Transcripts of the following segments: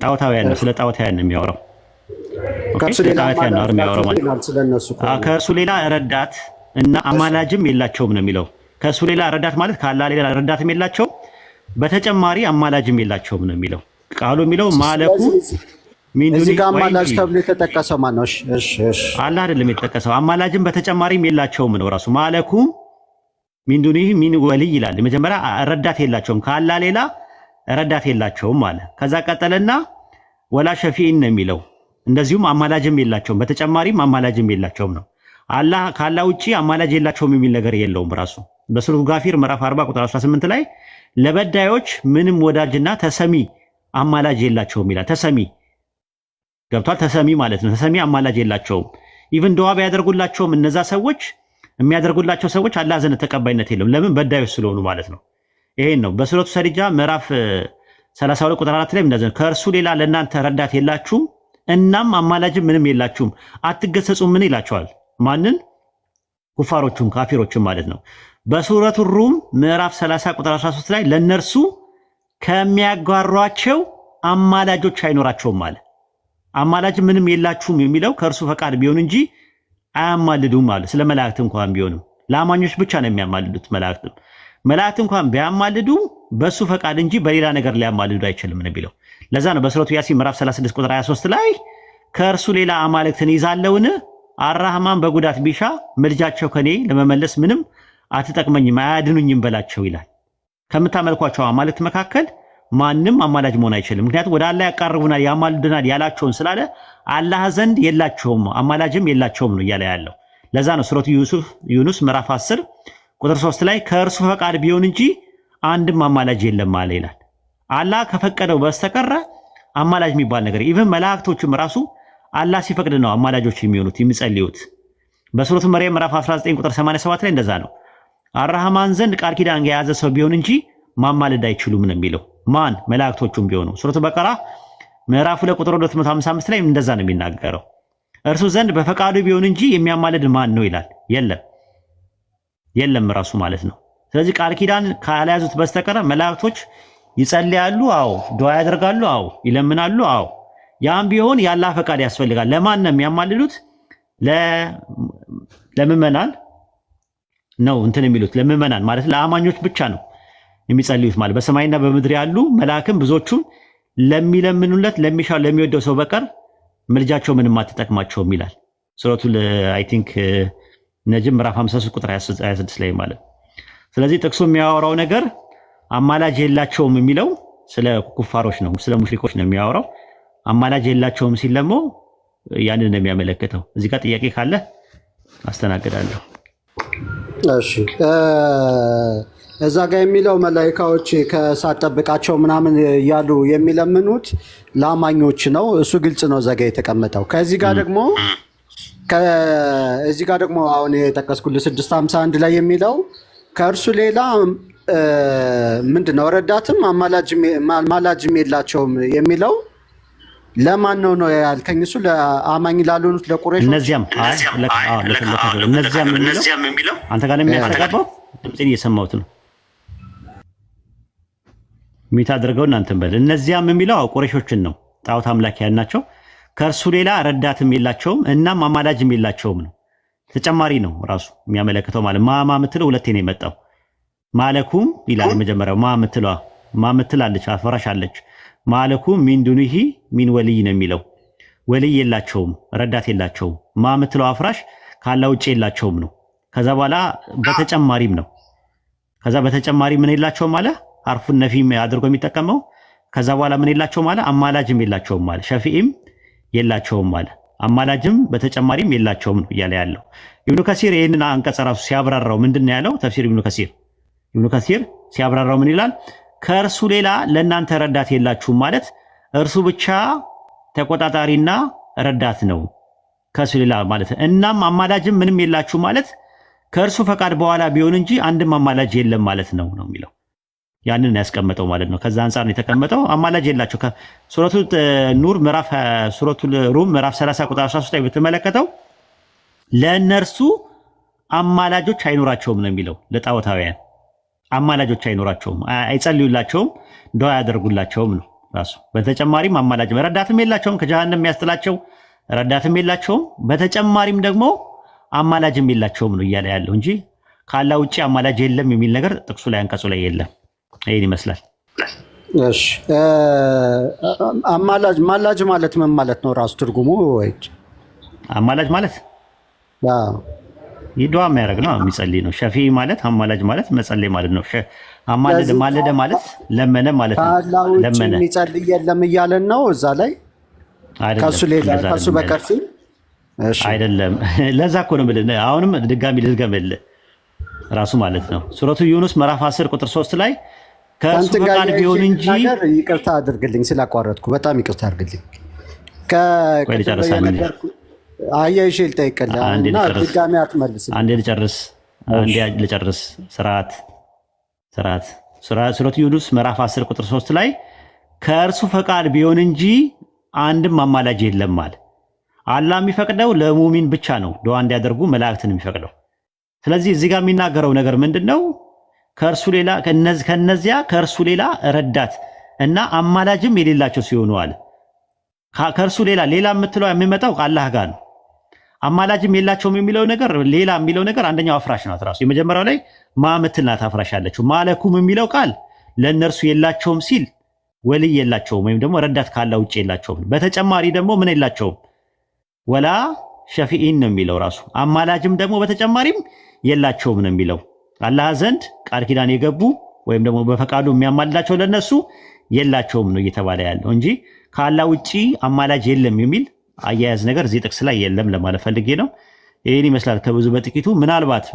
ጣዖታውያን ነው። ስለ ጣዖታውያን ነው የሚያወራው። ከእርሱ ሌላ ከእርሱ ሌላ ረዳት እና አማላጅም የላቸውም ነው የሚለው። ከእርሱ ሌላ ረዳት ማለት ከአላህ ሌላ ረዳትም የላቸውም፣ በተጨማሪ አማላጅም የላቸውም ነው የሚለው ቃሉ የሚለው ማለኩ እዚህ ጋር አማላጅ ተብሎ የተጠቀሰው ማን ነው? እሺ አላህ አይደለም የተጠቀሰው። አማላጅም በተጨማሪም የላቸውም ነው ራሱ ማለኩ ሚን ዱኒሂ ሚን ወሊይ ይላል። መጀመሪያ ረዳት የላቸውም፣ ከአላህ ሌላ ረዳት የላቸውም አለ። ከዛ ቀጠለና ወላ ሸፊኢን ነው የሚለው እንደዚሁም አማላጅም የላቸውም፣ በተጨማሪም አማላጅም የላቸውም ነው። አላህ ካላህ ውጪ አማላጅ የላቸውም የሚል ነገር የለውም ራሱ። በሱረቱ ጋፊር ምዕራፍ 40 ቁጥር 18 ላይ ለበዳዮች ምንም ወዳጅና ተሰሚ አማላጅ የላቸውም ይላል። ተሰሚ ገብቷል። ተሰሚ ማለት ነው። ተሰሚ አማላጅ የላቸውም። ኢቭን ዱዓ ቢያደርጉላቸውም እነዛ ሰዎች የሚያደርጉላቸው ሰዎች አላህ ዘንድ ተቀባይነት የለውም። ለምን? በዳዮች ስለሆኑ ማለት ነው። ይሄን ነው በሱረቱ ሰዲጃ ምዕራፍ 32 ቁጥር 4 ላይ እንደዚህ ከእርሱ ሌላ ለእናንተ ረዳት የላችሁም እናም አማላጅም ምንም የላችሁም አትገሰጹም ምን ይላቸዋል? ማንን? ኩፋሮቹም ካፊሮቹም ማለት ነው። በሱረቱ ሩም ምዕራፍ 30 ቁጥር 13 ላይ ለነርሱ ከሚያጓሯቸው አማላጆች አይኖራቸውም አለ። አማላጅ ምንም የላችሁም የሚለው ከእርሱ ፈቃድ ቢሆን እንጂ አያማልዱም አለ። ስለ መላእክት እንኳን ቢሆንም ለአማኞች ብቻ ነው የሚያማልዱት። መላእክት እንኳን ቢያማልዱ በሱ ፈቃድ እንጂ በሌላ ነገር ሊያማልዱ አይችልም ነው የሚለው። ለዛ ነው በሱረቱ ያሲን ምዕራፍ 36 ቁጥር 23 ላይ ከእርሱ ሌላ አማልክትን ይዛለውን አራህማን በጉዳት ቢሻ መልጃቸው ከኔ ለመመለስ ምንም አትጠቅመኝም አያድኑኝም በላቸው ይላል። ከምታመልኳቸው አማልክት መካከል ማንም አማላጅ መሆን አይችልም። ምክንያቱም ወደ አላህ ያቃርቡናል ያማልዱናል ያላቸውን ስላለ አላህ ዘንድ የላቸውም አማላጅም የላቸውም ነው እያለ ያለው። ለዛ ነው ሱረቱ ዩኑስ ምዕራፍ 10 ቁጥር 3 ላይ ከእርሱ ፈቃድ ቢሆን እንጂ አንድም አማላጅ የለም አለ ይላል። አላህ ከፈቀደው በስተቀር አማላጅ የሚባል ነገር ኢቭን መላእክቶችም ራሱ አላህ ሲፈቅድ ነው አማላጆች የሚሆኑት የሚጸልዩት። በሱረቱ መርየም ምዕራፍ 19 ቁጥር 87 ላይ እንደዛ ነው። አራህማን ዘንድ ቃል ኪዳን የያዘ ሰው ቢሆን እንጂ ማማለድ አይችሉም ነው የሚለው። ማን? መላእክቶቹም ቢሆኑ። ሱረቱ በቀራ ምዕራፍ 2 ቁጥር 255 ላይ እንደዛ ነው የሚናገረው። እርሱ ዘንድ በፈቃዱ ቢሆን እንጂ የሚያማልድ ማን ነው ይላል። የለም ራሱ ማለት ነው። ስለዚህ ቃል ኪዳን ካልያዙት በስተቀር መላእክቶች ይጸልያሉ፣ አዎ፣ ዱዓ ያደርጋሉ፣ አዎ፣ ይለምናሉ፣ አዎ። ያም ቢሆን የአላህ ፈቃድ ያስፈልጋል። ለማን ነው የሚያማልዱት? ለምዕመናን ነው እንትን የሚሉት። ለምዕመናን ማለት ለአማኞች ብቻ ነው የሚጸልዩት ማለት በሰማይና በምድር ያሉ መላእክም ብዙዎቹም ለሚለምኑለት ለሚሻው ለሚወደው ሰው በቀር ምልጃቸው ምንም አትጠቅማቸውም ይላል ሱረቱ አይ ቲንክ ነጅም ምዕራፍ 53 ቁጥር 26 ላይ ማለት። ስለዚህ ጥቅሱ የሚያወራው ነገር አማላጅ የላቸውም የሚለው ስለ ኩፋሮች ነው፣ ስለ ሙሽሪኮች ነው የሚያወራው። አማላጅ የላቸውም ሲል ደግሞ ያንን ነው የሚያመለክተው። እዚህ ጋር ጥያቄ ካለ አስተናግዳለሁ። እሺ እዛ ጋር የሚለው መላኢካዎች ከእሳት ጠብቃቸው ምናምን እያሉ የሚለምኑት ለአማኞች ነው። እሱ ግልጽ ነው፣ እዛ ጋር የተቀመጠው። ከዚህ ጋር ደግሞ አሁን የጠቀስኩልህ 651 ላይ የሚለው ከእርሱ ሌላ ምንድነው ረዳትም አማላጅም የላቸውም የሚለው ለማን ነው ያልከኝ? እሱ ለአማኝ ላልሆኑት ለቁረይሾች እነዚያም የሚለው አንተ ጋር የሚያስተጋባው ድምጽን እየሰማሁት ነው። ሚት አድርገው እናንተን በል። እነዚያም የሚለው ቁረይሾችን ነው፣ ጣዖት አምላኪያን ናቸው። ከእርሱ ሌላ ረዳትም የላቸውም እናም አማላጅም የላቸውም ነው። ተጨማሪ ነው ራሱ የሚያመለክተው ማለት ማማ ምትለው ሁለቴ ነው የመጣው። ማለኩም ይላል መጀመሪያው ማ ምትላለች አፈራሽ አለች። ማለኩም ሚን ዱኒሂ ሚን ወልይ ነው የሚለው። ወልይ የላቸውም ረዳት የላቸውም። ማ ምትለው አፍራሽ ካላ ውጭ የላቸውም ነው። ከዛ በኋላ በተጨማሪም ነው። ከዛ በተጨማሪ ምን የላቸውም አለ አርፉን ነፊ አድርጎ የሚጠቀመው። ከዛ በኋላ ምን የላቸውም አለ አማላጅም የላቸውም አለ። ሸፊኢም የላቸውም አለ። አማላጅም በተጨማሪም የላቸውም ነው እያለ ያለው ኢብኑ ከሲር። ይህንን አንቀጽ ራሱ ሲያብራራው ምንድን ነው ያለው? ተፍሲር ኢብኑ ከሲር ሲያብራራው ምን ይላል? ከእርሱ ሌላ ለእናንተ ረዳት የላችሁም ማለት እርሱ ብቻ ተቆጣጣሪና ረዳት ነው ከእርሱ ሌላ ማለት። እናም አማላጅም ምንም የላችሁ ማለት ከእርሱ ፈቃድ በኋላ ቢሆን እንጂ አንድም አማላጅ የለም ማለት ነው የሚለው። ያንን ያስቀመጠው ማለት ነው። ከዛ አንፃር ነው የተቀመጠው። አማላጅ የላቸው ሱረቱ ኑር ምዕራፍ ሱረቱ ሩም ምዕራፍ 30 ቁጥር 13 ላይ ብትመለከተው ለእነርሱ አማላጆች አይኖራቸውም ነው የሚለው። ለጣዖታውያን አማላጆች አይኖራቸውም፣ አይጸልዩላቸውም፣ ዱዓ ያደርጉላቸውም ነው። ራሱ። በተጨማሪም አማላጅ ረዳትም የላቸውም፣ ከጀሃነም የሚያስጥላቸው ረዳትም የላቸውም። በተጨማሪም ደግሞ አማላጅም የላቸውም ነው እያለ ያለው እንጂ ካላ ውጪ አማላጅ የለም የሚል ነገር ጥቅሱ ላይ አንቀጹ ላይ የለም። ይሄን ይመስላል። እሺ ማላጅ ማለት ምን ማለት ነው? ራሱ ትርጉሙ ወይ አማላጅ ማለት ዱዓ የሚያደርግ ነው፣ የሚጸልይ ነው። ሸፊ ማለት አማላጅ ማለት መጸለይ ማለት ነው። ማለደ ማለት ለመነ ማለት ነው። ለመነ የሚጸልይ የለም እያለን ነው እዛ ላይ ከሱ ሌላ ከሱ በቀር ሲል አይደለም። ለዛ እኮ ነው የምልህ። አሁንም ድጋሚ ልድገምልህ ራሱ ማለት ነው። ሱረቱ ዩኑስ ምዕራፍ 10 ቁጥር 3 ላይ ከሱ ፈቃድ ቢሆን እንጂ ይቅርታ አድርግልኝ ስላቋረጥኩ በጣም ይቅርታ አድርግልኝ። አያይሽ ልጠይቅልህ እና ድጋሚ አትመልስልኝ። አንዴ ልጨርስ። ስርዓት ሱረቱ ዩኑስ ምዕራፍ 10 ቁጥር 3 ላይ ከእርሱ ፈቃድ ቢሆን እንጂ አንድም አማላጅ የለም አለ። አላህ የሚፈቅደው ለሙሚን ብቻ ነው ዱዓ እንዲያደርጉ መላእክትን የሚፈቅደው። ስለዚህ እዚህ ጋር የሚናገረው ነገር ምንድነው? ከእርሱ ሌላ ከነዚያ ከእርሱ ሌላ ረዳት እና አማላጅም የሌላቸው ሲሆኑ አለ። ከእርሱ ሌላ የምትለው የሚመጣው አላህ ጋር ነው። አማላጅም የላቸውም የሚለው ነገር ሌላ የሚለው ነገር አንደኛው አፍራሽ ናት። ራሱ የመጀመሪያው ላይ ማምትል ናት አፍራሽ ያለችው። ማለኩም የሚለው ቃል ለእነርሱ የላቸውም ሲል ወልይ የላቸውም ወይም ደግሞ ረዳት ካላ ውጭ የላቸውም። በተጨማሪ ደግሞ ምን የላቸውም? ወላ ሸፊኢን ነው የሚለው ራሱ። አማላጅም ደግሞ በተጨማሪም የላቸውም ነው የሚለው። አላህ ዘንድ ቃል ኪዳን የገቡ ወይም ደግሞ በፈቃዱ የሚያማልዳቸው ለነሱ የላቸውም ነው እየተባለ ያለው እንጂ ካላ ውጪ አማላጅ የለም የሚል አያያዝ ነገር እዚህ ጥቅስ ላይ የለም ለማለት ፈልጌ ነው። ይህን ይመስላል ከብዙ በጥቂቱ። ምናልባት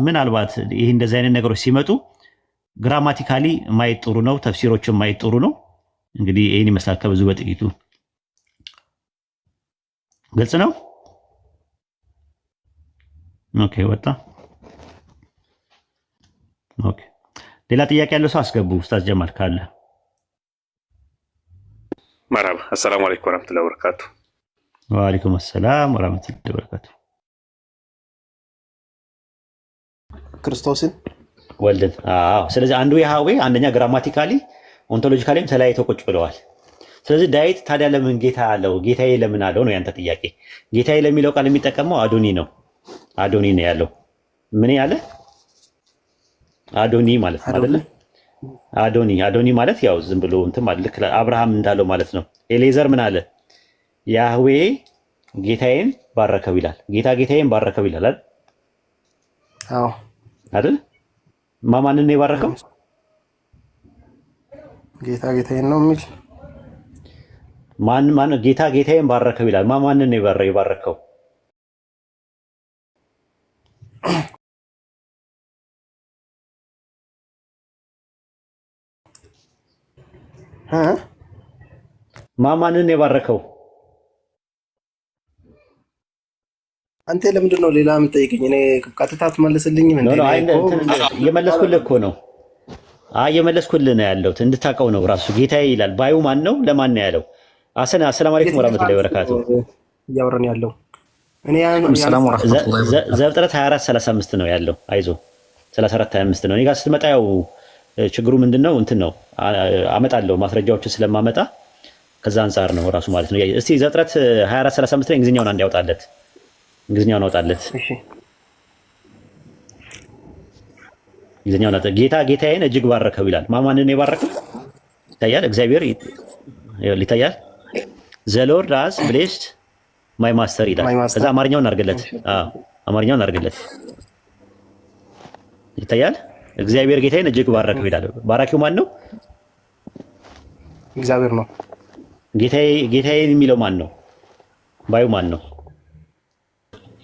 ይህ እንደዚህ አይነት ነገሮች ሲመጡ ግራማቲካሊ ማየት ጥሩ ነው፣ ተፍሲሮችን ማየት ጥሩ ነው። እንግዲህ ይህን ይመስላል ከብዙ በጥቂቱ። ግልጽ ነው። ኦኬ ወጣ። ኦኬ ሌላ ጥያቄ ያለው ሰው አስገቡ። ኡስታዝ ጀማል ካለ። መርሐባ። አሰላሙ አለይኩም ወራህመቱላሂ ወበረካቱ። ወአለይኩም ሰላም ወራህመቱላሂ ወበረካቱ። ክርስቶስን ወልደን። ስለዚህ አንዱ ያህዌ አንደኛ ግራማቲካሊ ኦንቶሎጂካሊም ተለያይተው ቁጭ ብለዋል። ስለዚህ ዳዊት ታዲያ ለምን ጌታ አለው? ጌታዬ ለምን አለው ነው ያንተ ጥያቄ። ጌታዬ ለሚለው ቃል የሚጠቀመው አዶኒ ነው። አዶኒ ነው ያለው። ምን ያለ አዶኒ ማለት ነው አይደለ? አዶኒ ማለት ያው ዝም ብሎ እንትን ማለት ልክ አብርሃም እንዳለው ማለት ነው። ኤሌዘር ምን አለ? ያህዌ ጌታዬን ባረከው ይላል። ጌታ ጌታዬን ባረከው ይላል አይደል? አዎ አይደል? ማንን ነው የባረከው? ጌታ ጌታዬን ነው የሚል ማን ጌታ ጌታዬን ባረከው ይላል። ማንን ነው የባረከው? ማንን የባረከው? አንተ ለምንድን ነው ሌላ የምትጠይቀኝ? እኔ ቀጥታ አትመልስልኝም እንዴ? እየመለስኩልህ እኮ ነው። እየመለስኩልህ ነው ያለሁት እንድታውቀው ነው። ራሱ ጌታዬ ይላል። ባዩ ማን ነው? ለማን ነው ያለው? አሰላሙ አለይኩም ወራህመቱላሂ ወበረካቱ። እያወራን ያለው እኔ ዘፍጥረት 24:35 ነው ያለው። አይዞ 34:25 ነው። እኔ ጋር ስትመጣ ያው ችግሩ ምንድነው እንትን ነው አመጣለሁ ማስረጃዎችን ስለማመጣ ከዛ አንፃር ነው ራሱ ማለት ነው። እስቲ ዘፍጥረት 24:35 ላይ እንግሊዝኛውን አንድ ያውጣለት። እንግሊዝኛውን አውጣለት። እሺ እንግሊዝኛውን አውጣ። ጌታ ጌታዬን እጅግ ባረከው ይላል። ማንን ነው የባረከው? ይታያል። እግዚአብሔር ይታያል። ዘ ሎርድ ሃዝ ብሌስድ ማይ ማስተር ይላል። ከዛ አማርኛውን አድርግለት። አማርኛውን አድርግለት። ይታያል። እግዚአብሔር ጌታዬን እጅግ ባረከው ይላል። ባራኪው ማን ነው? እግዚአብሔር ነው። ጌታዬን የሚለው ማን ነው? ባዩ ማን ነው?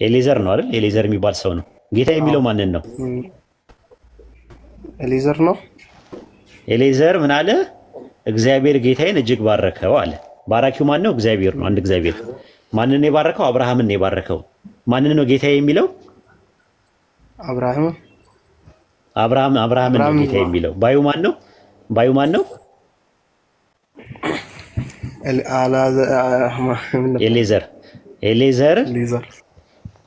ኤሌዘር ነው አይደል? ኤሌዘር የሚባል ሰው ነው። ጌታ የሚለው ማንን ነው? ኤሌዘር ነው። ኤሌዘር ምን አለ? እግዚአብሔር ጌታዬን እጅግ ባረከው አለ። ባራኪው ማን ነው? እግዚአብሔር ነው። አንድ እግዚአብሔር። ማንን ነው የባረከው? አብርሃምን ነው የባረከው። ማንን ነው ጌታዬ የሚለው? አብርሃምን ነው ጌታዬ የሚለው። ባዩ ማን ነው? ኤሌዘር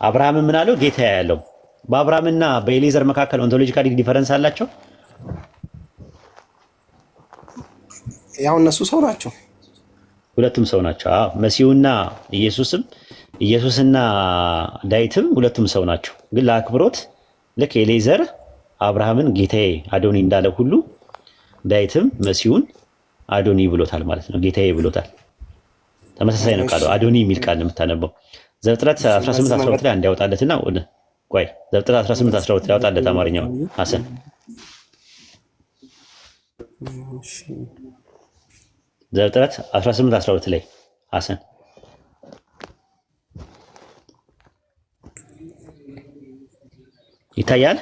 አብርሃም ምን አለው? ጌታ ያለው። በአብርሃምና በኤሌዘር መካከል ኦንቶሎጂካሊ ዲፈረንስ አላቸው። ያው እነሱ ሰው ናቸው። ሁለቱም ሰው ናቸው። አዎ መሲሁና ኢየሱስና ዳዊትም ሁለቱም ሰው ናቸው። ግን ለአክብሮት ልክ ኤሌዘር አብርሃምን ጌታዬ አዶኒ እንዳለ ሁሉ ዳዊትም መሲሁን አዶኒ ብሎታል ማለት ነው። ጌታዬ ብሎታል። ተመሳሳይ ነው ቃሉ። አዶኒ የሚል ቃል ነው የምታነበው። ዘፍጥረት 18:12 ላይ እንዲያወጣለትና ቆይ ዘፍጥረት 18:12 ላይ ያወጣለት አማርኛው ሐሰን ዘፍጥረት 18:12 ላይ ሐሰን ይታያል።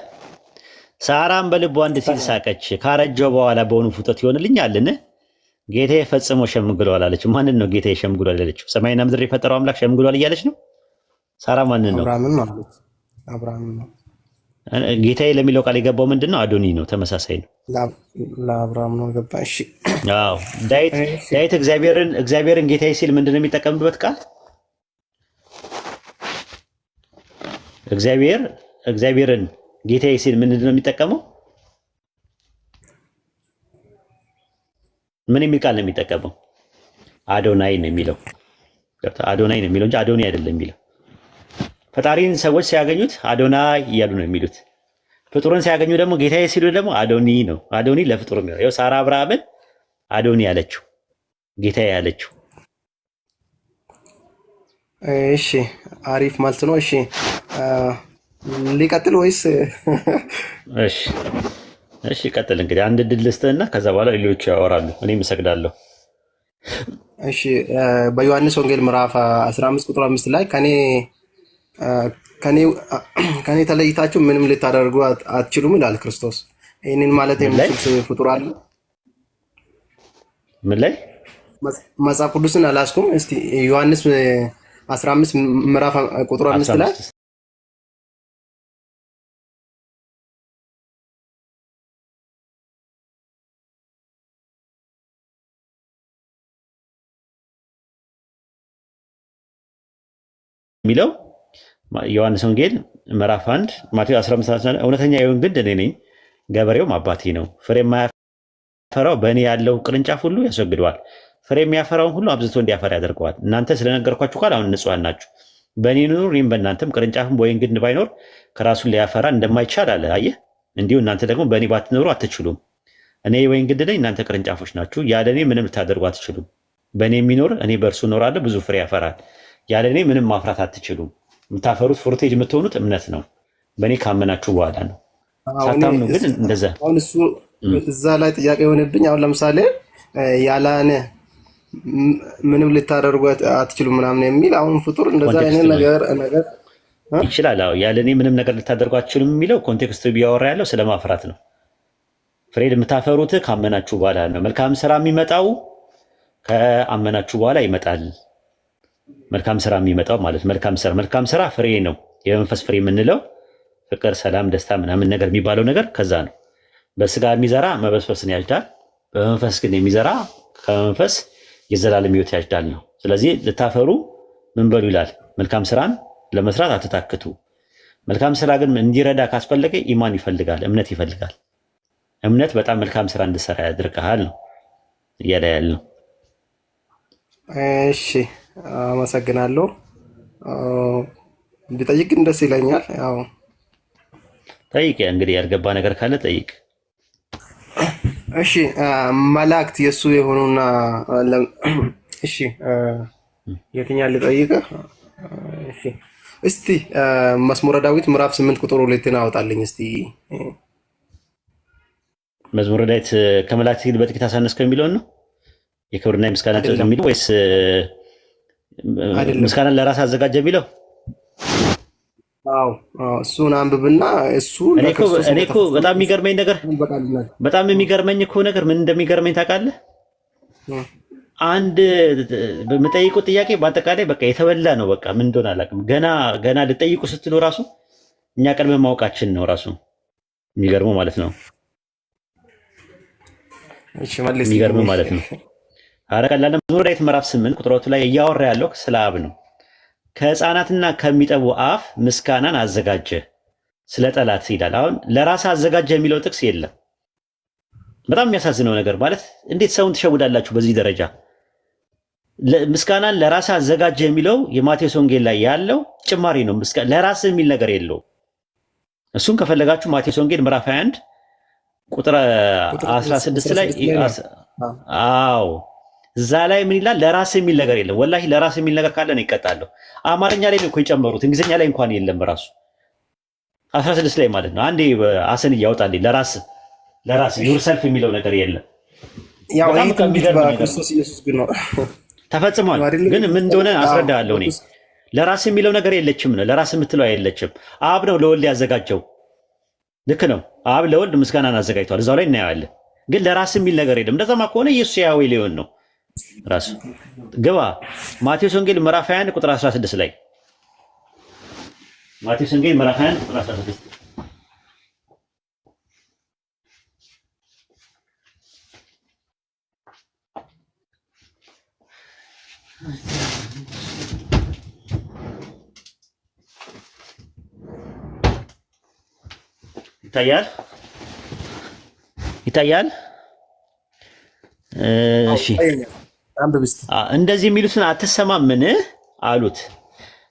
ሳራም በልቧ እንዲህ ሲል ሳቀች፣ ካረጀው በኋላ በውኑ ፍቶት ይሆንልኛልን? ጌታዬ ፈጽሞ ሸምግሏል አለች። ማንን ነው ጌታዬ ሸምግሏል ያለችው? ሰማይና ምድር የፈጠረው አምላክ ሸምግሏል እያለች ነው። ሳራ ማንን ነው? አብርሃም ነው። ጌታዬ ለሚለው ቃል የገባው ምንድን ነው? አዶኒ ነው። ተመሳሳይ ነው። ለአብርሃም ነው ገባ። እሺ አዎ ዳዊት እግዚአብሔርን ጌታዬ ሲል ምንድን ነው የሚጠቀምበት ቃል? እግዚአብሔርን ጌታዬ ሲል ምንድን ነው የሚጠቀመው? ምን የሚል ቃል ነው የሚጠቀመው? አዶናይ ነው የሚለው። አዶናይ ነው የሚለው እንጂ አዶኒ አይደለም የሚለው። ፈጣሪን ሰዎች ሲያገኙት አዶናይ እያሉ ነው የሚሉት። ፍጡርን ሲያገኙ ደግሞ ጌታዬ ሲሉ ደግሞ አዶኒ ነው። አዶኒ ለፍጡር ነው። ያው ሳራ አብርሃምን አዶኒ ያለችው ጌታዬ ያለችው። እሺ አሪፍ ማለት ነው። እሺ ሊቀጥል ወይስ? እሺ ቀጥል። እንግዲህ አንድ ድል ልስጥህና ከዛ በኋላ ሌሎች ያወራሉ፣ እኔም እሰግዳለሁ። እሺ በዮሐንስ ወንጌል ምዕራፍ 15 ቁጥር 5 ላይ ከኔ ተለይታችሁ ምንም ልታደርጉ አትችሉም ይላል ክርስቶስ። ይህንን ማለት የሚችል ፍጡር አለ? ምን ላይ? መጽሐፍ ቅዱስን አላስኩም። እስቲ ዮሐንስ 15 ምዕራፍ ቁጥር 5 ላይ የሚለው ዮሐንስ ወንጌል ምዕራፍ 1 ማቴዎስ 15 እውነተኛ የወይን ግንድ እኔ ነኝ፣ ገበሬውም አባቴ ነው። ፍሬ የማያፈራው በእኔ ያለው ቅርንጫፍ ሁሉ ያስወግደዋል፣ ፍሬ የሚያፈራውን ሁሉ አብዝቶ እንዲያፈራ ያደርገዋል። እናንተ ስለነገርኳችሁ ቃል አሁን ንጹሐን ናችሁ። በእኔ ኑሩ፣ እኔም በእናንተም። ቅርንጫፍም በወይን ግንድ ባይኖር ከራሱን ሊያፈራ እንደማይቻል አለ። አየህ፣ እንዲሁ እናንተ ደግሞ በእኔ ባትኖሩ አትችሉም። እኔ የወይን ግንድ ነኝ፣ እናንተ ቅርንጫፎች ናችሁ። ያለ እኔ ምንም ልታደርጉ አትችሉም። በእኔ የሚኖር እኔ በእርሱ እኖራለሁ፣ ብዙ ፍሬ ያፈራል። ያለ እኔ ምንም ማፍራት አትችሉም። የምታፈሩት ፍሩቴጅ የምትሆኑት እምነት ነው፣ በእኔ ካመናችሁ በኋላ ነው። ሳታምኑ ግን እንደዛ። አሁን እሱ እዛ ላይ ጥያቄ የሆነብኝ አሁን ለምሳሌ ያለ እኔ ምንም ልታደርጉ አትችሉም ምናምን የሚል አሁን ፍጡር እንደዛ አይነት ነገር ይችላል። አዎ ያለ እኔ ምንም ነገር ልታደርጉ አትችሉም የሚለው ኮንቴክስቱ ቢያወራ ያለው ስለማፍራት ነው። ፍሬ የምታፈሩት ካመናችሁ በኋላ ነው። መልካም ስራ የሚመጣው ከአመናችሁ በኋላ ይመጣል። መልካም ስራ የሚመጣው ማለት መልካም ስራ ፍሬ ነው። የመንፈስ ፍሬ የምንለው ፍቅር፣ ሰላም፣ ደስታ ምናምን ነገር የሚባለው ነገር ከዛ ነው። በስጋ የሚዘራ መበስበስን ያጭዳል፣ በመንፈስ ግን የሚዘራ ከመንፈስ የዘላለም ሕይወት ያጭዳል ነው። ስለዚህ ልታፈሩ ምን በሉ ይላል? መልካም ስራን ለመስራት አትታክቱ። መልካም ስራ ግን እንዲረዳ ካስፈለገ ኢማን ይፈልጋል፣ እምነት ይፈልጋል። እምነት በጣም መልካም ስራ እንድሰራ ያደርግሃል ነው እያለ ያለው። እሺ አመሰግናለሁ። ቢጠይቅ ደስ ይለኛል። ያው ጠይቅ፣ እንግዲህ ያልገባ ነገር ካለ ጠይቅ። እሺ መላእክት የእሱ የሆኑና እሺ የትኛው ልጠይቅህ? እሺ እስቲ መዝሙረ ዳዊት ምዕራፍ 8 ቁጥር 2 አውጣልኝ እስቲ። መዝሙረ ዳዊት ከመላእክት ይልቅ በጥቂት አሳነስከው የሚለውን ነው የክብርና የምስጋና ጥቅም የሚለው ወይስ ምስጋናን ለራስ አዘጋጀ የሚለው? አዎ እሱን አንብብና እሱ እኔ እኮ በጣም የሚገርመኝ ነገር ምን እንደሚገርመኝ ታውቃለህ? አንድ በምጠይቁት ጥያቄ በአጠቃላይ በቃ የተበላ ነው። በቃ ምን እንደሆነ አላውቅም። ገና ልጠይቁ ስትሉ ራሱ እኛ ቀድመን ማወቃችን ነው ራሱ የሚገርመው ማለት ነው። የሚገርመው ማለት ነው። አረ ቀላል መዝሙረ ዳዊት ምዕራፍ 8 ቁጥር 2 ላይ እያወራ ያለው ስለ አብ ነው። ከሕፃናትና ከሚጠቡ አፍ ምስጋናን አዘጋጀ ስለ ጠላት ይላል። አሁን ለራስ አዘጋጀ የሚለው ጥቅስ የለም። በጣም የሚያሳዝነው ነገር ማለት እንዴት ሰውን ትሸውዳላችሁ በዚህ ደረጃ? ምስጋናን ለራስ አዘጋጀ የሚለው የማቴዎስ ወንጌል ላይ ያለው ጭማሪ ነው። ለራስ የሚል ነገር የለውም። እሱን ከፈለጋችሁ ማቴዎስ ወንጌል ምዕራፍ 21 ቁጥር 16 ላይ አዎ እዛ ላይ ምን ይላል? ለራስ የሚል ነገር የለም። ወላሂ ለራስ የሚል ነገር ካለ ነው ይቀጣለሁ። አማርኛ ላይ ነው እኮ የጨመሩት፣ እንግሊዝኛ ላይ እንኳን የለም። ራሱ 16 ላይ ማለት ነው። አንዴ አሰን እያወጣልኝ ለራስ ዩርሰልፍ የሚለው ነገር የለም። ያው ይሄ በክርስቶስ ኢየሱስ ግን ነው ተፈጽሟል። ግን ምን እንደሆነ አስረዳለሁ እኔ። ለራስ የሚለው ነገር የለችም ነው። ለራስ የምትለው አይለችም። አብ ነው ለወልድ ያዘጋጀው። ልክ ነው። አብ ለወልድ ምስጋናን አዘጋጅቷል። እዛው ላይ እናየዋለን። ግን ለራስ የሚል ነገር የለም። እንደዛማ ከሆነ ኢየሱስ ያዌ ሊሆን ነው ራሱ። ግባ ማቴዎስ ወንጌል ምዕራፍ 21 ቁጥር 16 ላይ ማቴዎስ ወንጌል ምዕራፍ 21 ቁጥር 16 ይታያል። እሺ እንደዚህ የሚሉትን አትሰማምን አሉት።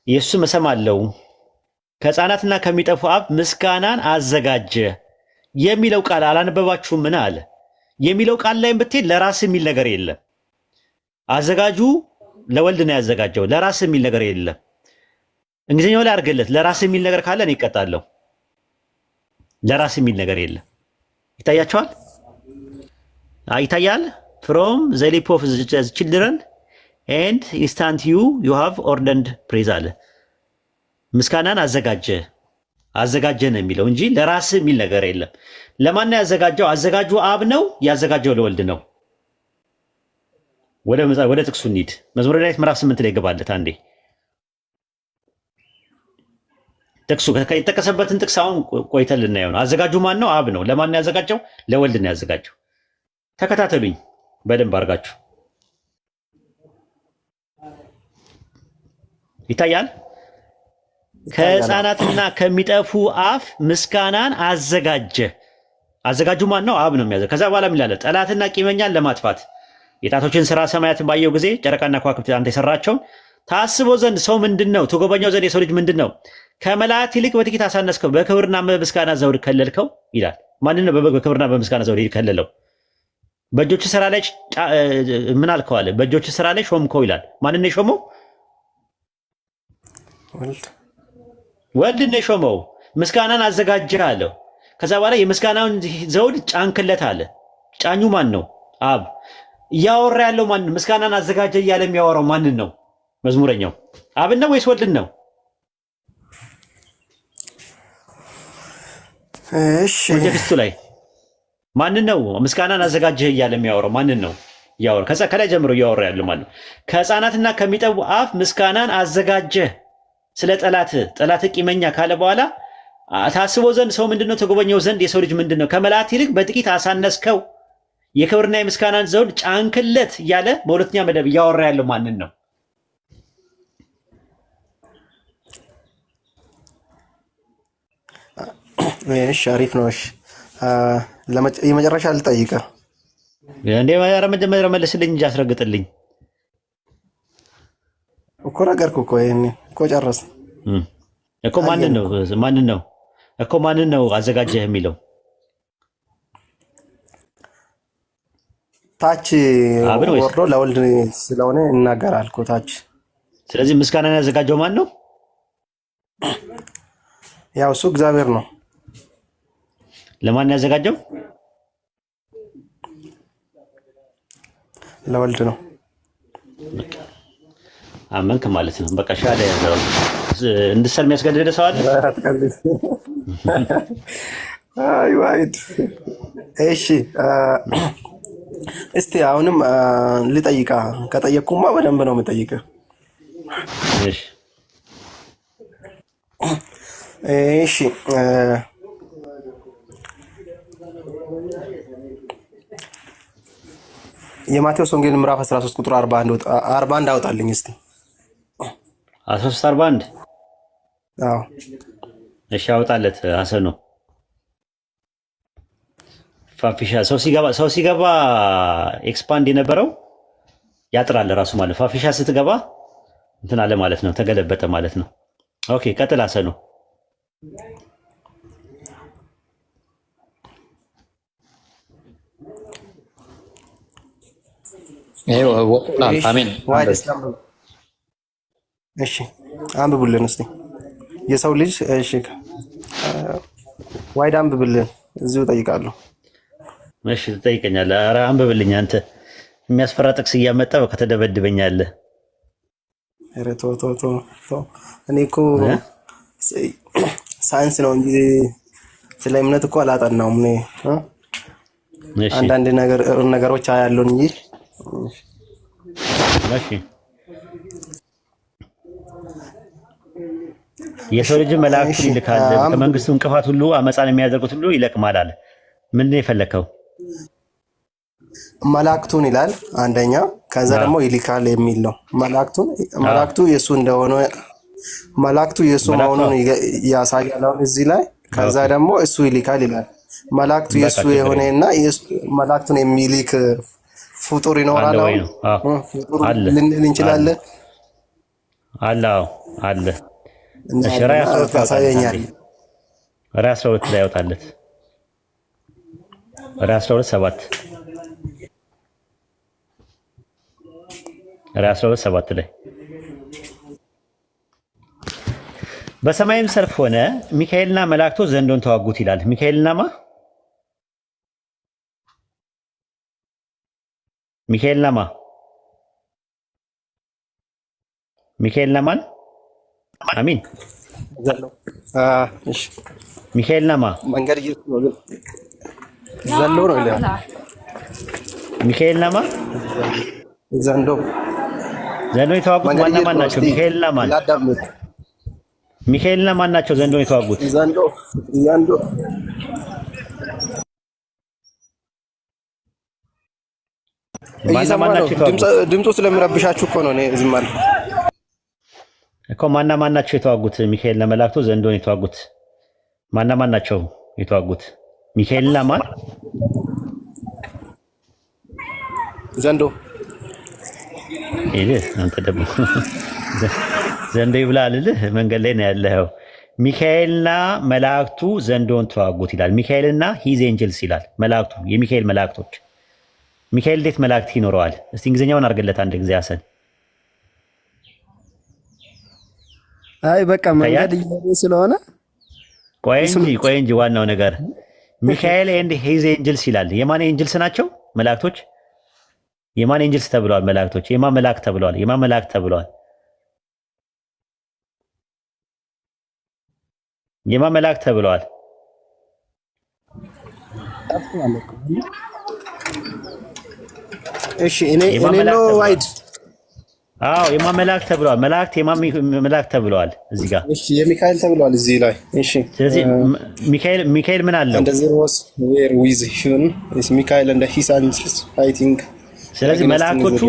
ኢየሱስም እሰማለሁ፣ ከሕፃናትና ከሚጠፉ አፍ ምስጋናን አዘጋጀ የሚለው ቃል አላነበባችሁምን አለ። የሚለው ቃል ላይ ብትሄድ ለራስ የሚል ነገር የለም። አዘጋጁ ለወልድ ነው ያዘጋጀው። ለራስ የሚል ነገር የለም። እንግሊዝኛው ላይ አድርገለት። ለራስ የሚል ነገር ካለ እኔ እቀጣለሁ። ለራስ የሚል ነገር የለም። ይታያቸዋል። ይታያል። ፍሮም ዘ ሊፕ ኦፍ ዘ ችልድረን ኤንድ ኢንስታንት ዩ ሃቭ ኦርደንድ ፕሬዝ አለ። ምስጋናን አዘጋጀ ነው የሚለው እንጂ ለራስ የሚል ነገር የለም። ለማን ነው ያዘጋጀው? አዘጋጁ አብ ነው። ያዘጋጀው ለወልድ ነው። ወደ ጥቅሱ እንሂድ። መዝሙረ ዳዊት ምዕራፍ 8 ላይ ገባለት አንዴ። ጥቅሱ የተጠቀሰበትን ጥቅስ አሁን ቆይተን ልናየው ነው። አዘጋጁ ማን ነው? አብ ነው። ለማን ነው ያዘጋጀው? ለወልድ ነው ያዘጋጀው። ተከታተሉኝ በደንብ አድርጋችሁ። ይታያል። ከሕፃናትና ከሚጠፉ አፍ ምስጋናን አዘጋጀ። አዘጋጁ ማን ነው? አብ ነው የሚያዘ። ከዛ በኋላ ምን ይላል? ጠላትና ቂመኛን ለማጥፋት የጣቶችን ስራ ሰማያትን ባየው ጊዜ ጨረቃና ከዋክብት አንተ የሰራቸውን ታስቦ ዘንድ ሰው ምንድን ነው? ትጎበኛው ዘንድ የሰው ልጅ ምንድን ነው? ከመላእክት ይልቅ በጥቂት አሳነስከው፣ በክብርና በምስጋና ዘውድ ከለልከው ይላል። ማንን ነው በክብርና በምስጋና ዘውድ ከለለው? በእጆች ስራ ላይ ምን አልከው አለ? በእጆች ስራ ላይ ሾምከው ይላል። ማንን ነው የሾመው? ወልድ ነው የሾመው። ምስጋናን አዘጋጀህ አለው። ከዛ በኋላ የምስጋናውን ዘውድ ጫንክለት አለ። ጫኙ ማን ነው? አብ። እያወራ ያለው ማን ነው? ምስጋናን አዘጋጀ እያለ የሚያወራው ማንን ነው? መዝሙረኛው አብን ነው ወይስ ወልድን ነው? እሺ ወጀፍስቱ ላይ ማንን ነው ምስጋናን አዘጋጀህ እያለ የሚያወራው ማንን ነው? እያወራ ከላይ ጀምሮ እያወራ ያለው ማን ነው? ከሕፃናትና ከሚጠቡ አፍ ምስጋናን አዘጋጀህ ስለ ጠላት ቂመኛ ካለ በኋላ ታስቦ ዘንድ ሰው ምንድነው? ተጎበኘው ዘንድ የሰው ልጅ ምንድነው? ከመላእክት ይልቅ በጥቂት አሳነስከው፣ የክብርና የምስጋናን ዘውድ ጫንክለት እያለ በሁለተኛ መደብ እያወራ ያለው ማንን ነው? እሺ አሪፍ ነው። እሺ የመጨረሻ ልጠይቅህ እንዴ? መጀመሪያ መልስልኝ እንጂ አስረግጥልኝ እኮ ነገርኩህ እኮ ይሄን እኮ ጨረስን እኮ። ማንን ነው አዘጋጀህ የሚለው? ታች ወርዶ ለወልድ ስለሆነ እናገራል እኮ ታች። ስለዚህ ምስጋናን ያዘጋጀው ማን ነው? ያው እሱ እግዚአብሔር ነው። ለማን ያዘጋጀው? ለወልድ ነው። አመንክ ማለት ነው። በቃ ሻለ ያዘው እንድሰል የሚያስገድድ ሰው አለ? አይ ዋይድ። እሺ እስቲ አሁንም ልጠይቃ። ከጠየቅኩማ በደንብ ነው የምጠይቅህ። እሺ እሺ የማቴዎስ ወንጌል ምዕራፍ 13 ቁጥር 41 አውጣልኝ እስቲ። 13:41 አዎ እሺ አውጣለት። ሐሰን ነው ፋፊሻ ሰው ሲገባ ኤክስፓንድ የነበረው ያጥራል ራሱ ማለት ፋፊሻ ስትገባ እንትን አለ ማለት ነው፣ ተገለበጠ ማለት ነው። ኦኬ ቀጥል አሰኑ። አሜን። እሺ አንብቡልን እስቲ የሰው ልጅ። እሺ ዋይድ አንብብልን፣ እዚሁ ጠይቃለሁ። እሺ ትጠይቀኛለህ? ኧረ አንብብልኝ አንተ። የሚያስፈራ ጥቅስ እያመጣ ከተደበድበኛለህ። ኧረ ቶ እኔ እኮ ሳይንስ ነው እንጂ ስለ እምነት እኮ አላጠናውም። እኔ አንዳንድ ነገሮች አያለሁ እንጂ። እሺ የሰው ልጅ መላእክቱን ይልካል፣ ከመንግስቱ እንቅፋት ሁሉ አመፃን የሚያደርጉት ሁሉ ይለቅማል አለ። ምንድን ነው የፈለከው? መላእክቱን ይላል አንደኛ፣ ከዛ ደግሞ ይልካል የሚል ነው። መላእክቱ የሱ እንደሆነ መላእክቱ የሱ መሆኑን ያሳያል እዚህ ላይ። ከዛ ደግሞ እሱ ይልካል ይላል። መላእክቱ የሱ የሆነና መላእክቱን የሚልክ ፍጡር ይኖራል አለ ልንል እንችላለን። አለ አለ። እሺ ራእይ 12 ያሳየኛል። ራእይ 12 ላይ ያወጣለት። ራእይ 12:7 ራእይ 12:7 ላይ በሰማይም ሰልፍ ሆነ፣ ሚካኤልና መላእክቱ ዘንዶን ተዋጉት ይላል። ሚካኤልና ማን? አሚን። እሺ ሚካኤልና መንገድ ዘሎ ነው ይላል። ሚካኤልና ዘንዶ የተዋጉት ማን ናቸው? ሚካኤልና ማን ናቸው? ዘንዶ የተዋጉት ዘንዶ ማን ናቸው? ድምፁ ስለሚረብሻችሁ እኮ ነው። እኔ ዝም አልኩ እኮ። ማን ናቸው የተዋጉት? ሚካኤልና መላእክቱ ዘንዶን የተዋጉት ማን ናቸው የተዋጉት? ሚካኤልና ማን? ዘንዶ ይልህ አንተ ደግሞ ዘንዶ ይብላልልህ መንገድ ላይ ነው ያለው። ሚካኤልና መላእክቱ ዘንዶን ተዋጉት ይላል። ሚካኤልና ሂዝ ኤንጀልስ ይላል። መላእክቱ የሚካኤል መላእክቶች። ሚካኤል እንዴት መላእክት ይኖረዋል? እስቲ እንግሊዝኛውን አድርግለት አንድ ጊዜ አሰን። አይ በቃ መንገድ እየሄደ ስለሆነ ቆይ እንጂ ዋናው ነገር ሚካኤል ኤንድ ሂዝ ኤንጀልስ ይላል። የማን ኤንጀልስ ናቸው መላእክቶች? የማን ኤንጀልስ ተብለዋል መላእክቶች? የማን መላእክት ተብለዋል? የማን መላእክት ተብለዋል? የማን መላእክት ተብለዋል? እሺ እኔ ነው ዋይድ። አዎ የማን መላእክት ተብለዋል? መላእክት የማን መላእክት ተብለዋል? እዚህ ጋር እሺ የሚካኤል ተብለዋል እዚህ ላይ። እሺ ስለዚህ ሚካኤል ምን አለው? እንደዚህ was where with him is ሚካኤል and his angels fighting። ስለዚህ መላእክቶቹ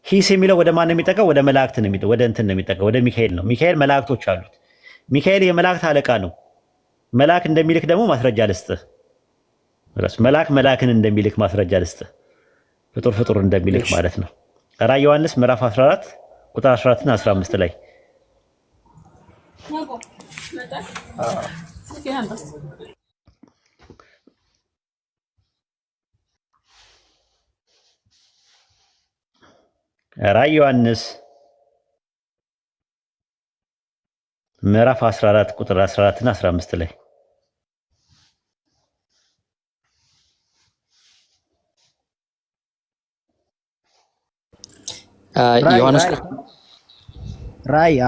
ሂስ የሚለው ወደ ማን ነው የሚጠቀው? ወደ መላእክት ነው የሚጠቀው፣ ወደ እንትን ነው የሚጠቀው፣ ወደ ሚካኤል ነው። ሚካኤል መላእክቶች አሉት። ሚካኤል የመላእክት አለቃ ነው። መልአክ እንደሚልክ ደግሞ ማስረጃ ልስጥህ። መልአክን እንደሚልክ ማስረጃ ልስጥህ። ፍጡር እንደሚልክ ማለት ነው። ራዕይ ዮሐንስ ምዕራፍ 14 ቁጥር 14 እና 15 ላይ ራዕይ ዮሐንስ ምዕራፍ 14 ቁጥር 14 እና 15 ላይ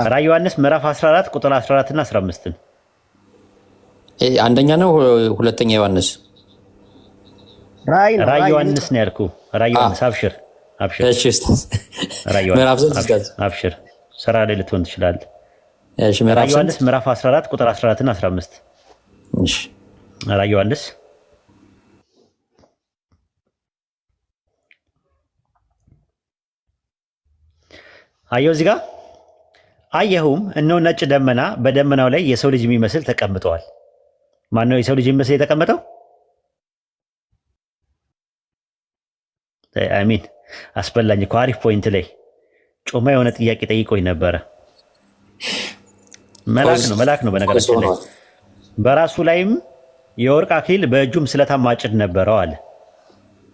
ራዕይ ዮሐንስ ምዕራፍ 14 ቁጥር 14 እና 15 አንደኛ ነው ሁለተኛ ዮሐንስ? ራዕይ ዮሐንስ ነው ያልኩህ። ራዕይ ዮሐንስ አብሽር። እሺ አብሽር ስራ ላይ ልትሆን ትችላለህ። እሺ ራዕይ ዮሐንስ ምዕራፍ 14 ቁጥር 14 እና 15 እሺ ራዕይ ዮሐንስ አየሁ እዚህ ጋር አየሁም፣ እነሆ ነጭ ደመና፣ በደመናው ላይ የሰው ልጅ የሚመስል ተቀምጠዋል። ማን ነው የሰው ልጅ የሚመስል የተቀመጠው? አሚን። አስበላኝ እኮ አሪፍ ፖይንት ላይ ጮማ የሆነ ጥያቄ ጠይቆኝ ነበረ። መልአክ ነው በነገራችን ላይ በራሱ ላይም የወርቅ አክሊል በእጁም ስለታም ማጭድ ነበረው አለ።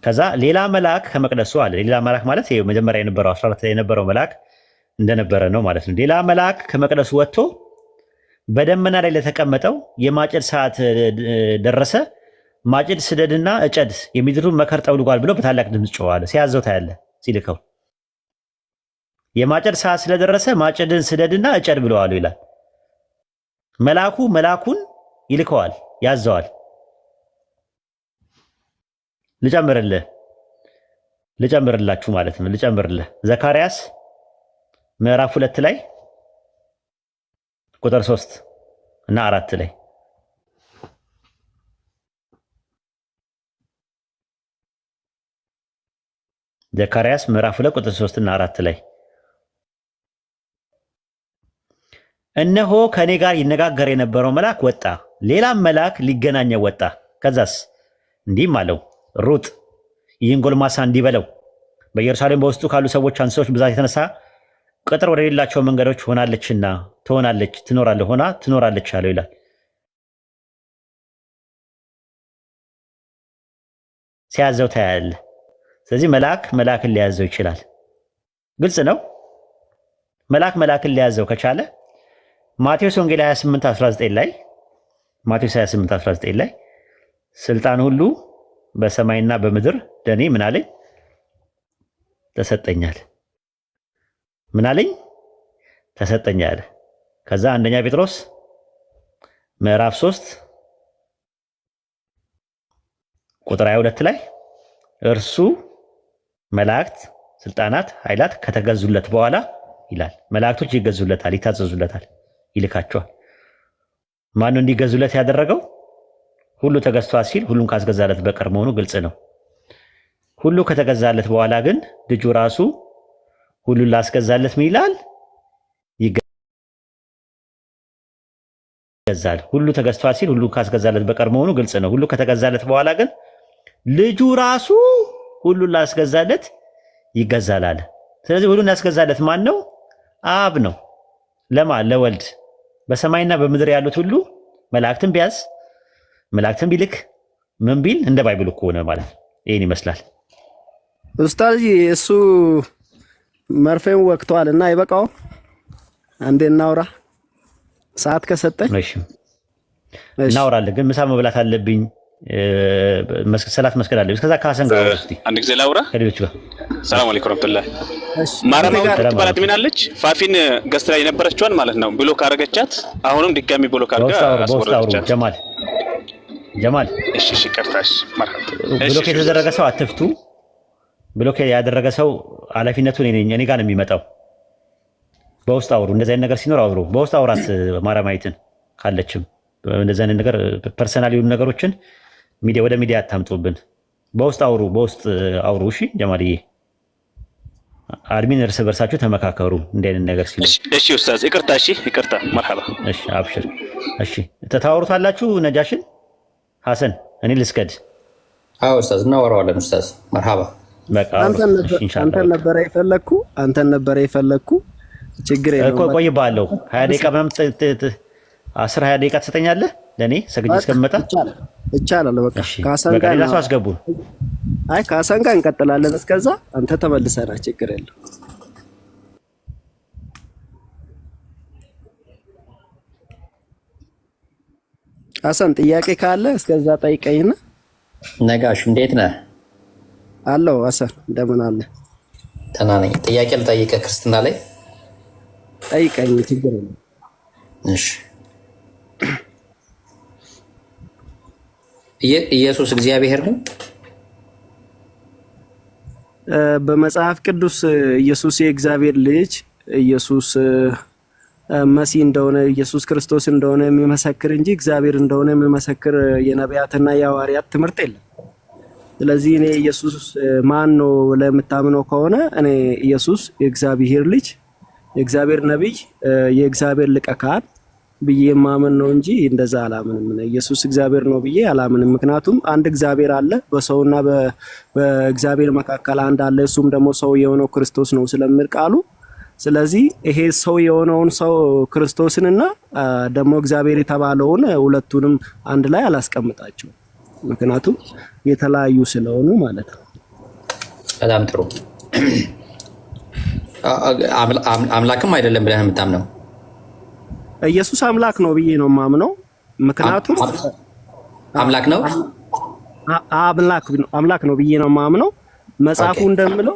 ከዛ ሌላ መልአክ ከመቅደሱ አለ። ሌላ መልአክ ማለት ይሄ መጀመሪያ የነበረው 14 ላይ የነበረው መልአክ እንደነበረ ነው ማለት ነው። ሌላ መልአክ ከመቅደሱ ወጥቶ በደመና ላይ ለተቀመጠው የማጨድ ሰዓት ደረሰ፣ ማጭድ ስደድና እጨድ የሚድሩን መከር ጠውልጓል ብሎ በታላቅ ድምፅ ጮኸ አለ። ሲያዘው ታያለህ ሲልከው የማጨድ ሰዓት ስለደረሰ ማጭድን ስደድና እጨድ ብለዋል ይላል። መልአኩን ይልከዋል፣ ያዘዋል። ልጨምርላችሁ ማለት ነው። ልጨምርልህ ዘካርያስ ምዕራፍ 2 ላይ ቁጥር 3 እና 4 ላይ ዘካርያስ ምዕራፍ 2 ቁጥር 3 እና 4 ላይ እነሆ ከኔ ጋር ይነጋገር የነበረው መልአክ ወጣ፣ ሌላም መልአክ ሊገናኘው ወጣ። ከዛስ እንዲህም አለው፣ ሩጥ ይህን ጎልማሳ እንዲህ በለው፣ በኢየሩሳሌም በውስጡ ካሉ ሰዎች አንሶች ብዛት የተነሳ ቅጥር ወደሌላቸው መንገዶች ሆናለችና ትኖራለች አለው ይላል። ሲያዘው ታያለህ። ስለዚህ መልአክን ሊያዘው ይችላል። ግልጽ ነው። መልአክን ሊያዘው ከቻለ ማቴዎስ ወንጌል 28:19 ላይ ስልጣን ሁሉ በሰማይና በምድር ለኔ ምን አለኝ ተሰጠኛል። ምን አለኝ ተሰጠኛል። ከዛ አንደኛ ጴጥሮስ ምዕራፍ 3 ቁጥር 22 ላይ እርሱ መላእክት፣ ስልጣናት፣ ኃይላት ከተገዙለት በኋላ ይላል። መላእክቶች ይገዙለታል፣ ይታዘዙለታል፣ ይልካቸዋል። ማን ነው እንዲገዙለት ያደረገው? ሁሉ ተገዝቷል ሲል ሁሉን ካስገዛለት በቀር መሆኑ ግልጽ ነው። ሁሉ ከተገዛለት በኋላ ግን ልጁ ራሱ ሁሉን ላስገዛለት ምን ይላል? ይገዛል። ሁሉ ተገዝቷል ሲል ሁሉ ካስገዛለት በቀር መሆኑ ግልጽ ነው። ሁሉ ከተገዛለት በኋላ ግን ልጁ ራሱ ሁሉን ላስገዛለት ይገዛል አለ። ስለዚህ ሁሉን ያስገዛለት ማን ነው? አብ ነው። ለማን? ለወልድ። በሰማይና በምድር ያሉት ሁሉ መላእክትን ቢያዝ መላእክትን ቢልክ ምን ቢል እንደ ባይብል እኮ ሆነ ማለት ነው። ይሄን ይመስላል። ኡስታዝ እሱ መርፌን ወቅቷል እና አይበቃው። አንዴ እናውራ ሰዓት ከሰጠኝ። እሺ እናውራለን፣ ግን ምሳ መብላት አለብኝ። ሰላት መስገድ አለብኝ። እስከዛ ካሰን ጋር እስቲ አንድ ጊዜ ላውራ ከሌሎች ጋር። ሰላም አለይኩም ወራህመቱላህ። ማራማው ተባላት ምን አለች? ፋፊን ገስት ላይ የነበረችዋን ማለት ነው ብሎክ አረገቻት። አሁንም ድጋሚ ብሎክ አርጋ አስወረደቻት። ጀማል እሺ ቀርታሽ ማርሐባ። ብሎክ የተደረገ ሰው አትፍቱ። ብሎክ ያደረገ ሰው ኃላፊነቱን እኔ ጋር ነው የሚመጣው። በውስጥ አውሩ። እንደዚህ አይነት ነገር ሲኖር አውሩ። በውስጥ አውራት ማራማይትን ካለችም እንደዚህ አይነት ነገር ፐርሰናል የሆኑ ነገሮችን ወደ ሚዲያ አታምጡብን። በውስጥ አውሩ። እሺ ጀማልዬ፣ አድሚን እርስ በርሳችሁ ተመካከሩ። እንደ አይነት ነገር ሲኖር እሺ ኡስታዝ ይቅርታ። እሺ ይቅርታ መርሐባ። እሺ አብሽር። እሺ ተታወሩታላችሁ። ነጃሽን ሐሰን እኔ ልስገድ። አዎ ኡስታዝ እናወራዋለን። ኡስታዝ መርሐባ። በቃ አንተን ነበር የፈለኩ ችግር የለውም እኮ ቆይባለሁ። 20 ደቂቃ ምናምን 10-20 ደቂቃ ትሰጠኛለህ ለኔ ሰግጄ እስከምመጣ? ይቻላል። በቃ ካሰን ጋር ሌላ ሰው አስገቡን። አይ ካሰን ጋር እንቀጥላለን። እስከዛ አንተ ተመልሰና ችግር የለውም። ሐሰን ጥያቄ ካለ እስከዛ ጠይቀኝና። ነጋሽ እንዴት ነህ? አለው ሐሰን እንደምን አለ? ደህና ነኝ። ጥያቄ ልጠይቅህ ክርስትና ላይ ጠይቀኝ፣ ችግር የለም። እሺ ኢየሱስ እግዚአብሔር ነው? በመጽሐፍ ቅዱስ ኢየሱስ የእግዚአብሔር ልጅ ኢየሱስ መሲህ እንደሆነ ኢየሱስ ክርስቶስ እንደሆነ የሚመሰክር እንጂ እግዚአብሔር እንደሆነ የሚመሰክር የነቢያትና የሐዋርያት ትምህርት የለም። ስለዚህ እኔ ኢየሱስ ማን ነው ለምታምነው ከሆነ እኔ ኢየሱስ የእግዚአብሔር ልጅ፣ የእግዚአብሔር ነቢይ፣ የእግዚአብሔር ሊቀ ካህን፣ ብዬ ማመን ነው እንጂ እንደዛ አላምንም። ኢየሱስ እግዚአብሔር ነው ብዬ አላምንም። ምክንያቱም አንድ እግዚአብሔር አለ፣ በሰውና በእግዚአብሔር መካከል አንድ አለ፣ እሱም ደግሞ ሰው የሆነው ክርስቶስ ነው ስለሚል ቃሉ። ስለዚህ ይሄ ሰው የሆነውን ሰው ክርስቶስንና ደግሞ እግዚአብሔር የተባለውን ሁለቱንም አንድ ላይ አላስቀምጣቸው፣ ምክንያቱም የተለያዩ ስለሆኑ ማለት ነው። በጣም ጥሩ። አምላክም አይደለም ብለህ የምታምነው? ኢየሱስ አምላክ ነው ብዬ ነው የማምነው። ምክንያቱም አምላክ ነው አምላክ ነው ብዬ ነው የማምነው። መጽሐፉ እንደምለው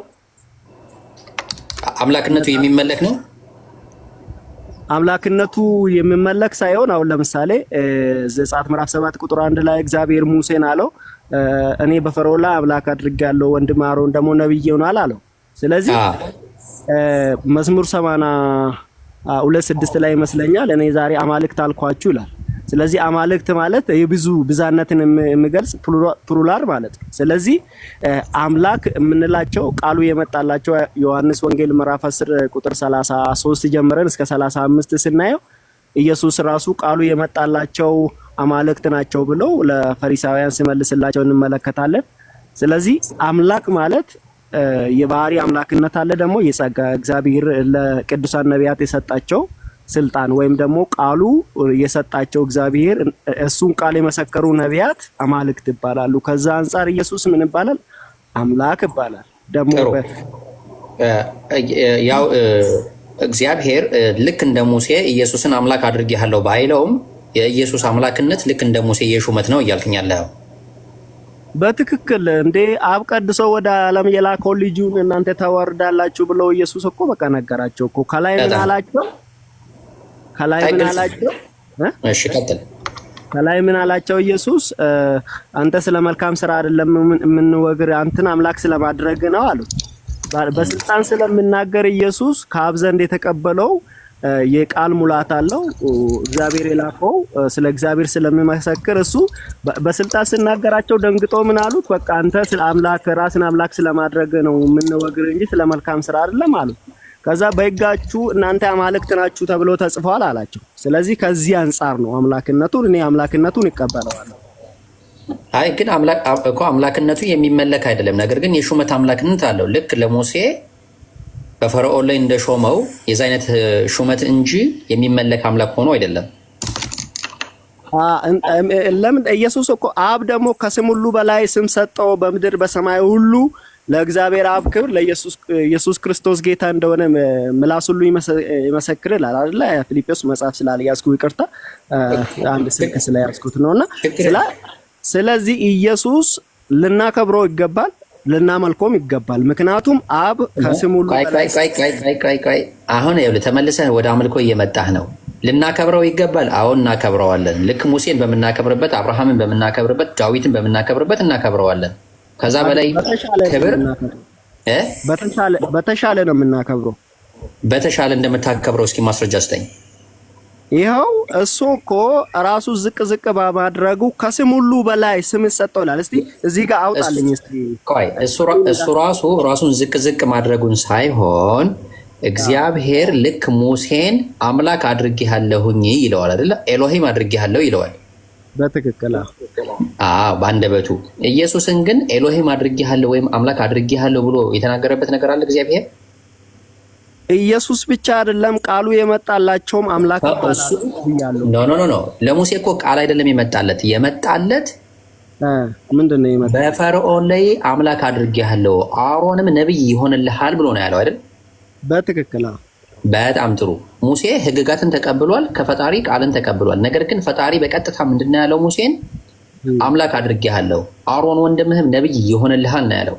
አምላክነቱ የሚመለክ ነው። አምላክነቱ የሚመለክ ሳይሆን አሁን ለምሳሌ ዘጸአት ምዕራፍ 7 ቁጥር 1 ላይ እግዚአብሔር ሙሴን አለው እኔ በፈርዖን ላይ አምላክ አድርጌያለሁ፣ ወንድም አሮን ደግሞ ነብይ ይሆናል አለው። ስለዚህ መዝሙር 82:6 ላይ ይመስለኛል እኔ ዛሬ አማልክት አልኳችሁ ይላል። ስለዚህ አማልክት ማለት የብዙ ብዛነትን የሚገልጽ ፕሉራል ማለት ነው። ስለዚህ አምላክ የምንላቸው ቃሉ የመጣላቸው ዮሐንስ ወንጌል ምዕራፍ 10 ቁጥር 33 ጀምረን እስከ 35 ስናየው ኢየሱስ ራሱ ቃሉ የመጣላቸው አማልክት ናቸው ብለው ለፈሪሳውያን ሲመልስላቸው እንመለከታለን። ስለዚህ አምላክ ማለት የባህሪ አምላክነት አለ፣ ደግሞ የጸጋ እግዚአብሔር ለቅዱሳን ነቢያት የሰጣቸው ስልጣን ወይም ደግሞ ቃሉ የሰጣቸው እግዚአብሔር እሱን ቃል የመሰከሩ ነቢያት አማልክት ይባላሉ። ከዛ አንፃር ኢየሱስ ምን ይባላል? አምላክ ይባላል። ደግሞ ያው እግዚአብሔር ልክ እንደ ሙሴ ኢየሱስን አምላክ አድርጌሃለሁ ባይለውም የኢየሱስ አምላክነት ልክ እንደ ሙሴ የሹመት ነው እያልከኛለህ? በትክክል እንዴ አብ ቀድሶ ወደ ዓለም የላከው ልጁን እናንተ ታወርዳላችሁ ብሎ ኢየሱስ እኮ በቃ ነገራቸው እኮ። ከላይ ምን አላቸው? እሺ ቀጥል። ከላይ ምን አላቸው ኢየሱስ? አንተ ስለ መልካም ስራ አይደለም የምንወግር አንተን አምላክ ስለማድረግ ነው አሉት። በስልጣን ስለምናገር ኢየሱስ ከአብ ዘንድ የተቀበለው የቃል ሙላት አለው። እግዚአብሔር የላከው ስለ እግዚአብሔር ስለሚመሰክር እሱ በስልጣን ሲናገራቸው ደንግጦ ምን አሉት? በቃ አንተ ስለ አምላክ ራስን አምላክ ስለማድረግ ነው የምንወግር እንጂ ስለ መልካም ስራ አይደለም አሉት። ከዛ በሕጋችሁ እናንተ አማልክት ናችሁ ተብሎ ተጽፏል አላቸው። ስለዚህ ከዚህ አንፃር ነው እኔ አምላክነቱን ይቀበለዋለሁ። አይ ግን አምላክነቱ የሚመለክ አይደለም፣ ነገር ግን የሹመት አምላክነት አለው። ልክ ለሙሴ በፈርዖን ላይ እንደሾመው የዛ አይነት ሹመት እንጂ የሚመለክ አምላክ ሆኖ አይደለም። ለምን ኢየሱስ እኮ አብ ደግሞ ከስም ሁሉ በላይ ስም ሰጠው በምድር በሰማይ ሁሉ ለእግዚአብሔር አብ ክብር ለኢየሱስ ክርስቶስ ጌታ እንደሆነ ምላስ ሁሉ ይመሰክራል አይደል? ፊልጵስዩስ መጽሐፍ ስላልያዝኩ ይቅርታ፣ አንድ ስልክ ስለያዝኩት ነውና ስለዚህ ኢየሱስ ልናከብረው ይገባል፣ ልናመልኮም ይገባል። ምክንያቱም አብ ከስም ሁሉ ቆይ አሁን ይኸውልህ ተመልሰህ ወደ አምልኮ እየመጣህ ነው። ልናከብረው ይገባል። አሁን እናከብረዋለን። ልክ ሙሴን በምናከብርበት፣ አብርሃምን በምናከብርበት፣ ዳዊትን በምናከብርበት እናከብረዋለን። ከዛ በላይ ክብር በተሻለ ነው የምናከብረው። በተሻለ እንደምታከብረው እስኪ ማስረጃ ስጠኝ። ይኸው እሱ እኮ ራሱ ዝቅ በማድረጉ ከስም ሁሉ በላይ ስም ሰጠው ይላል። እስቲ እዚህ ጋር አውጣልኝ እስቲ። ቆይ እሱ ራሱን ዝቅ ማድረጉን ሳይሆን እግዚአብሔር ልክ ሙሴን አምላክ አድርጌሃለሁኝ ይለዋል አይደለ? ኤሎሂም አድርጌሃለሁ ይለዋል። በትክክል በአንደበቱ። ኢየሱስን ግን ኤሎሂም አድርጌሃለሁ ወይም አምላክ አድርጌሃለሁ ብሎ የተናገረበት ነገር አለ እግዚአብሔር? ኢየሱስ ብቻ አይደለም ቃሉ የመጣላቸውም አምላክ ይባላል። ኖ ለሙሴ እኮ ቃል አይደለም የመጣለት ምንድነው የመጣ? በፈርዖን ላይ አምላክ አድርጌሃለሁ አሮንም ነብይ ይሆንልሃል ብሎ ነው ያለው አይደል? በትክክል። በጣም ጥሩ። ሙሴ ህግጋትን ተቀብሏል፣ ከፈጣሪ ቃልን ተቀብሏል። ነገር ግን ፈጣሪ በቀጥታ ምንድነው ያለው? ሙሴን አምላክ አድርጌሃለሁ አሮን ወንድምህም ነብይ ይሆንልሃል ነው ያለው።